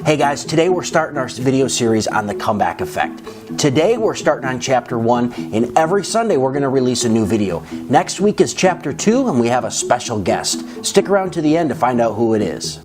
Hey guys, today we're starting our video series on the comeback effect. Today we're starting on chapter 1, and every Sunday we're going to release a new video. Next week is chapter 2, and we have a special guest. Stick around to the end to find out who it is.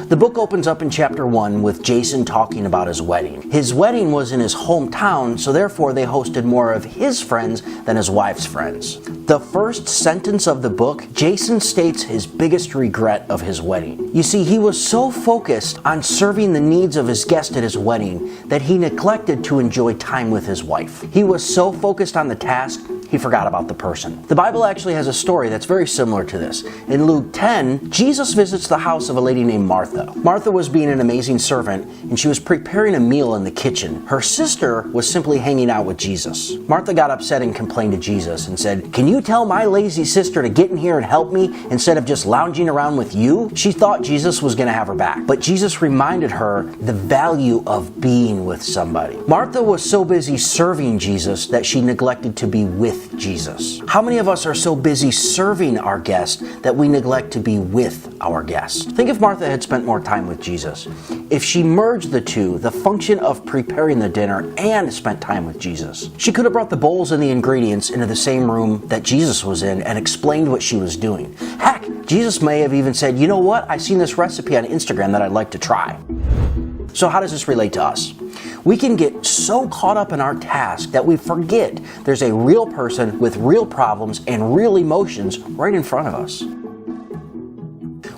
The book opens up in chapter 1 with Jason talking about his wedding. His wedding was in his hometown, so therefore they hosted more of his friends than his wife's friends. The first sentence of the book, Jason states his biggest regret of his wedding. You see, he was so focused on serving the needs of his guest at his wedding that he neglected to enjoy time with his wife. He was so focused on the task, he forgot about the person. The Bible actually has a story that's very similar to this. In Luke 10, Jesus visits the house of a lady named Martha. Martha was being an amazing servant, and she was preparing a meal in the kitchen. Her sister was simply hanging out with Jesus. Martha got upset and complained to Jesus and said, "Can you tell my lazy sister to get in here and help me instead of just lounging around with you?" She thought Jesus was going to have her back, but Jesus reminded her the value of being with somebody. Martha was so busy serving Jesus that she neglected to be with Jesus. How many of us are so busy serving our guest that we neglect to be with our guest? Think if Martha had spent more time with Jesus. If she merged the two, the function of preparing the dinner and spent time with Jesus. She could have brought the bowls and the ingredients into the same room that Jesus was in and explained what she was doing. Heck, Jesus may have even said, "You know what? I've seen this recipe on Instagram that I'd like to try." So how does this relate to us? We can get so caught up in our task that we forget there's a real person with real problems and real emotions right in front of us.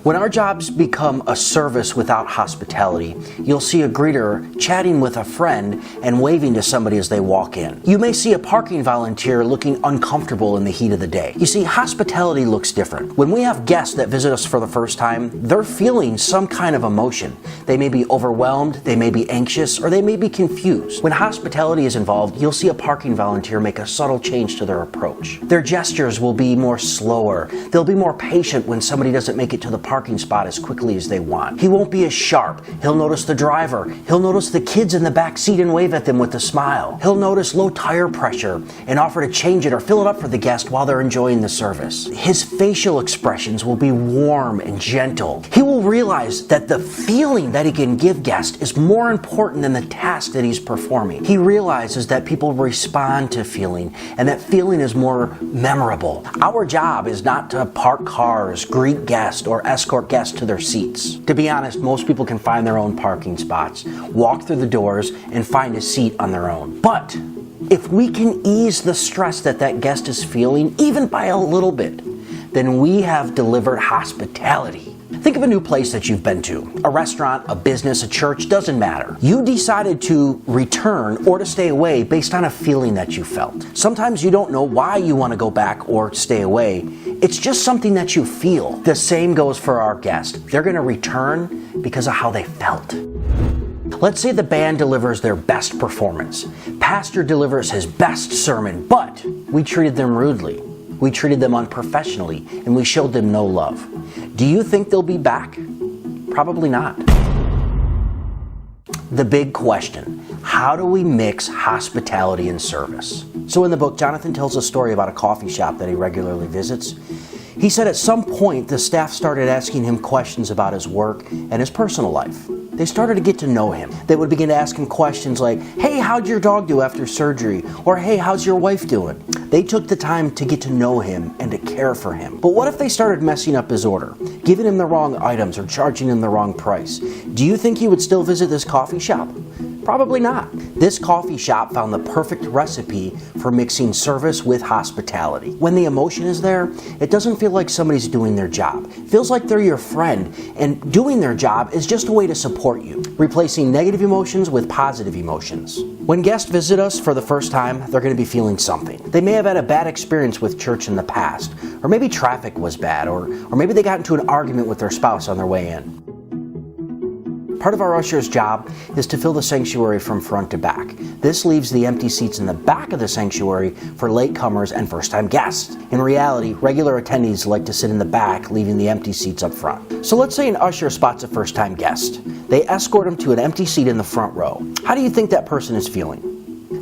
When our jobs become a service without hospitality, you'll see a greeter chatting with a friend and waving to somebody as they walk in. You may see a parking volunteer looking uncomfortable in the heat of the day. You see, hospitality looks different. When we have guests that visit us for the first time, they're feeling some kind of emotion. They may be overwhelmed, they may be anxious, or they may be confused. When hospitality is involved, you'll see a parking volunteer make a subtle change to their approach. Their gestures will be more slower. They'll be more patient when somebody doesn't make it to the parking spot as quickly as they want. He won't be as sharp. He'll notice the driver. He'll notice the kids in the back seat and wave at them with a smile. He'll notice low tire pressure and offer to change it or fill it up for the guest while they're enjoying the service. His facial expressions will be warm and gentle. He will realize that the feeling that he can give guests is more important than the task that he's performing. He realizes that people respond to feeling, and that feeling is more memorable. Our job is not to park cars, greet guests, or escort guests to their seats. To be honest, most people can find their own parking spots, walk through the doors, and find a seat on their own. But if we can ease the stress that that guest is feeling, even by a little bit, then we have delivered hospitality. Think of a new place that you've been to. A restaurant, a business, a church, doesn't matter. You decided to return or to stay away based on a feeling that you felt. Sometimes you don't know why you want to go back or stay away. It's just something that you feel. The same goes for our guest. They're going to return because of how they felt. Let's say the band delivers their best performance. Pastor delivers his best sermon, but we treated them rudely. We treated them unprofessionally, and we showed them no love. Do you think they'll be back? Probably not. The big question, how do we mix hospitality and service? So in the book, Jonathan tells a story about a coffee shop that he regularly visits. He said at some point, the staff started asking him questions about his work and his personal life. They started to get to know him. They would begin to ask him questions like, "Hey, how'd your dog do after surgery?" Or, "Hey, how's your wife doing?" They took the time to get to know him and to care for him. But what if they started messing up his order, giving him the wrong items or charging him the wrong price? Do you think he would still visit this coffee shop? Probably not. This coffee shop found the perfect recipe for mixing service with hospitality. When the emotion is there, it doesn't feel like somebody's doing their job. It feels like they're your friend, and doing their job is just a way to support you, replacing negative emotions with positive emotions. When guests visit us for the first time, they're going to be feeling something. They may have had a bad experience with church in the past, or maybe traffic was bad, or maybe they got into an argument with their spouse on their way in. Part of our usher's job is to fill the sanctuary from front to back. This leaves the empty seats in the back of the sanctuary for latecomers and first-time guests. In reality, regular attendees like to sit in the back, leaving the empty seats up front. So let's say an usher spots a first-time guest. They escort him to an empty seat in the front row. How do you think that person is feeling?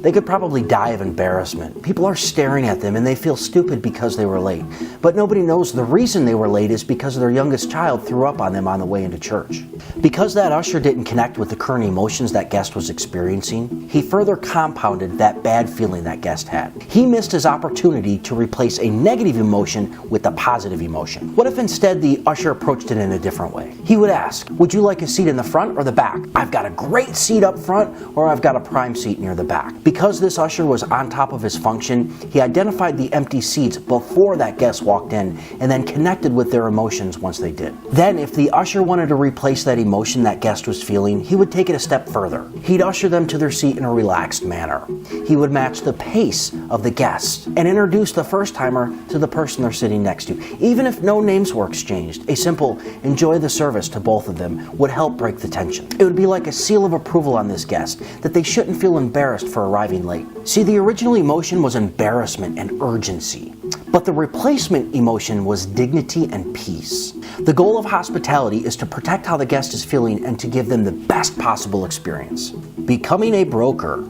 They could probably die of embarrassment. People are staring at them and they feel stupid because they were late. But nobody knows the reason they were late is because their youngest child threw up on them on the way into church. Because that usher didn't connect with the current emotions that guest was experiencing, he further compounded that bad feeling that guest had. He missed his opportunity to replace a negative emotion with a positive emotion. What if instead the usher approached it in a different way? He would ask, would you like a seat in the front or the back? I've got a great seat up front, or I've got a prime seat near the back. Because this usher was on top of his function, he identified the empty seats before that guest walked in and then connected with their emotions once they did. Then if the usher wanted to replace that emotion that guest was feeling, he would take it a step further. He'd usher them to their seat in a relaxed manner. He would match the pace of the guest and introduce the first timer to the person they're sitting next to. Even if no names were exchanged, a simple enjoy the service to both of them would help break the tension. It would be like a seal of approval on this guest that they shouldn't feel embarrassed for arriving late. See, the original emotion was embarrassment and urgency, but the replacement emotion was dignity and peace. The goal of hospitality is to protect how the guest is feeling and to give them the best possible experience. Becoming a broker.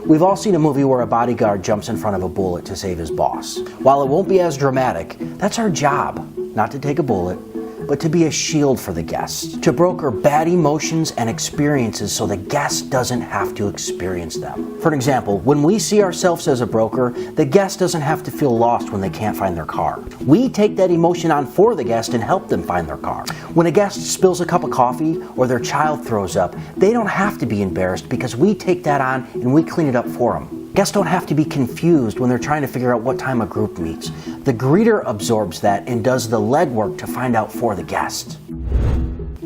We've all seen a movie where a bodyguard jumps in front of a bullet to save his boss. While it won't be as dramatic, that's our job, not to take a bullet, but to be a shield for the guest, to broker bad emotions and experiences so the guest doesn't have to experience them. For example, when we see ourselves as a broker, the guest doesn't have to feel lost when they can't find their car. We take that emotion on for the guest and help them find their car. When a guest spills a cup of coffee or their child throws up, they don't have to be embarrassed because we take that on and we clean it up for them. Guests don't have to be confused when they're trying to figure out what time a group meets. The greeter absorbs that and does the legwork to find out for the guest.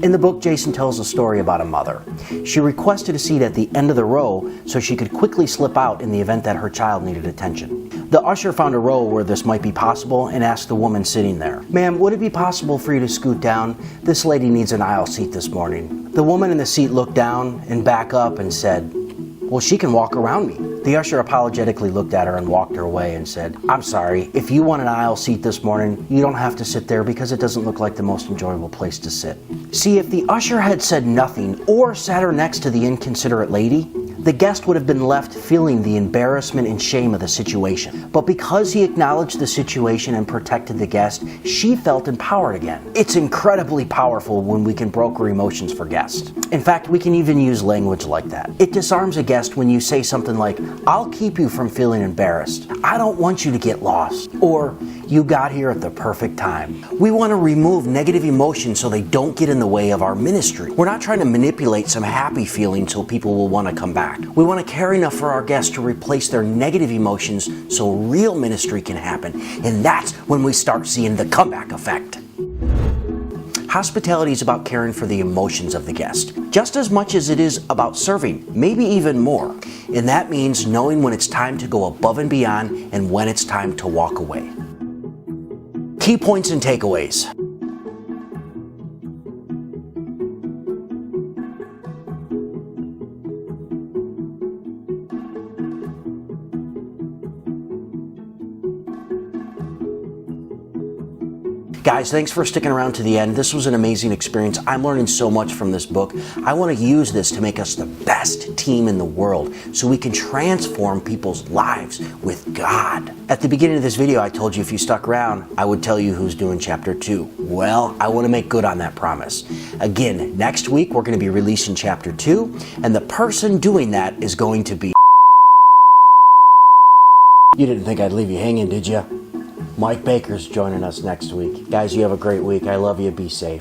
In the book, Jason tells a story about a mother. She requested a seat at the end of the row so she could quickly slip out in the event that her child needed attention. The usher found a row where this might be possible and asked the woman sitting there, "Ma'am, would it be possible for you to scoot down? This lady needs an aisle seat this morning." The woman in the seat looked down and back up and said, "Well, she can walk around me." The usher apologetically looked at her and walked her away and said, "I'm sorry, if you want an aisle seat this morning, you don't have to sit there because it doesn't look like the most enjoyable place to sit." See, if the usher had said nothing or sat her next to the inconsiderate lady, the guest would have been left feeling the embarrassment and shame of the situation. But because he acknowledged the situation and protected the guest, she felt empowered again. It's incredibly powerful when we can broker emotions for guests. In fact, we can even use language like that. It disarms a guest when you say something like, "I'll keep you from feeling embarrassed. I don't want you to get lost." Or, "You got here at the perfect time." We want to remove negative emotions so they don't get in the way of our ministry. We're not trying to manipulate some happy feeling so people will want to come back. We want to care enough for our guests to replace their negative emotions so real ministry can happen. And that's when we start seeing the comeback effect. Hospitality is about caring for the emotions of the guest, just as much as it is about serving, maybe even more. And that means knowing when it's time to go above and beyond and when it's time to walk away. Key points and takeaways. Guys, thanks for sticking around to the end. This was an amazing experience. I'm learning so much from this book. I want to use this to make us the best team in the world so we can transform people's lives with God. At the beginning of this video, I told you if you stuck around, I would tell you who's doing chapter 2. Well, I want to make good on that promise. Again, next week, we're going to be releasing chapter 2, and the person doing that is going to be... You didn't think I'd leave you hanging, did you? Mike Baker's joining us next week. Guys, you have a great week. I love you. Be safe.